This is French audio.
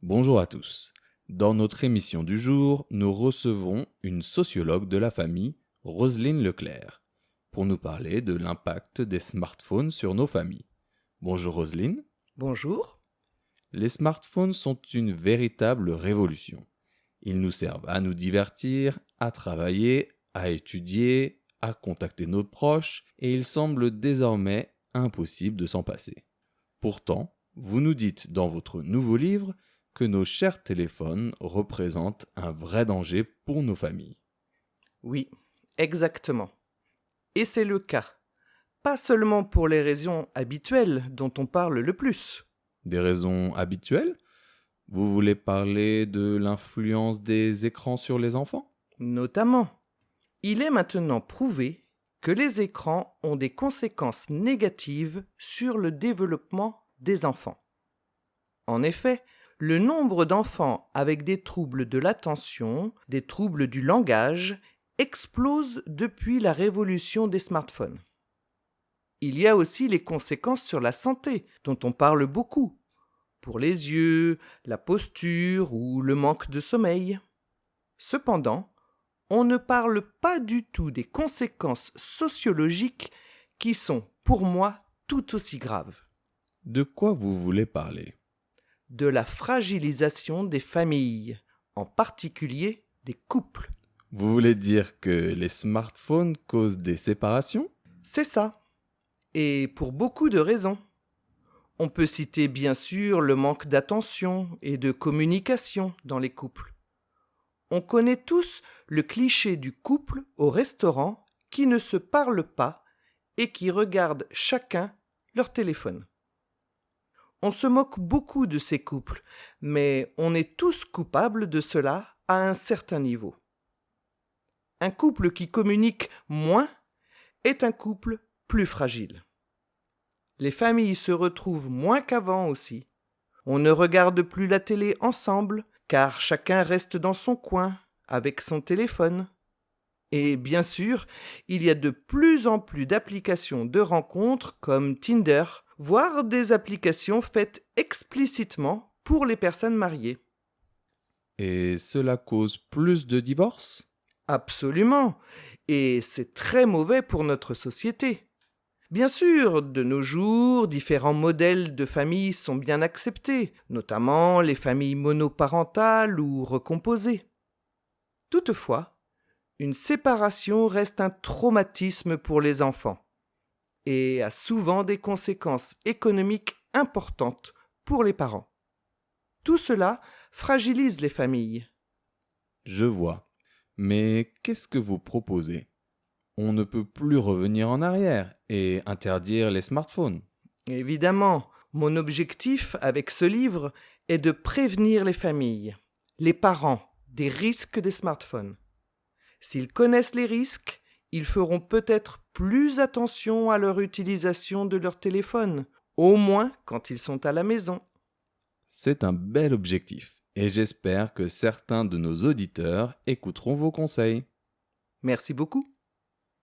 Bonjour à tous. Dans notre émission du jour, nous recevons une sociologue de la famille, Roselyne Leclerc, pour nous parler de l'impact des smartphones sur nos familles. Bonjour Roselyne. Bonjour. Les smartphones sont une véritable révolution. Ils nous servent à nous divertir, à travailler, à étudier, à contacter nos proches, et il semble désormais impossible de s'en passer. Pourtant, vous nous dites dans votre nouveau livre que nos chers téléphones représentent un vrai danger pour nos familles. Oui, exactement. Et c'est le cas. Pas seulement pour les raisons habituelles dont on parle le plus. Des raisons habituelles? Vous voulez parler de l'influence des écrans sur les enfants? Notamment, il est maintenant prouvé que les écrans ont des conséquences négatives sur le développement des enfants. En effet, le nombre d'enfants avec des troubles de l'attention, des troubles du langage, explose depuis la révolution des smartphones. Il y a aussi les conséquences sur la santé, dont on parle beaucoup, pour les yeux, la posture ou le manque de sommeil. Cependant, on ne parle pas du tout des conséquences sociologiques qui sont, pour moi, tout aussi graves. De quoi vous voulez parler? De la fragilisation des familles, en particulier des couples. Vous voulez dire que les smartphones causent des séparations? C'est ça. Et pour beaucoup de raisons. On peut citer bien sûr le manque d'attention et de communication dans les couples. On connaît tous le cliché du couple au restaurant qui ne se parle pas et qui regarde chacun leur téléphone. On se moque beaucoup de ces couples, mais on est tous coupables de cela à un certain niveau. Un couple qui communique moins est un couple plus fragile. Les familles se retrouvent moins qu'avant aussi. On ne regarde plus la télé ensemble, car chacun reste dans son coin, avec son téléphone. Et bien sûr, il y a de plus en plus d'applications de rencontres comme Tinder, voire des applications faites explicitement pour les personnes mariées. Et cela cause plus de divorces? Absolument. Et c'est très mauvais pour notre société. Bien sûr, de nos jours, différents modèles de famille sont bien acceptés, notamment les familles monoparentales ou recomposées. Toutefois, une séparation reste un traumatisme pour les enfants et a souvent des conséquences économiques importantes pour les parents. Tout cela fragilise les familles. Je vois. Mais qu'est-ce que vous proposez? On ne peut plus revenir en arrière et interdire les smartphones. Évidemment, mon objectif avec ce livre est de prévenir les familles, les parents, des risques des smartphones. S'ils connaissent les risques, ils feront peut-être plus attention à leur utilisation de leur téléphone, au moins quand ils sont à la maison. C'est un bel objectif et j'espère que certains de nos auditeurs écouteront vos conseils. Merci beaucoup.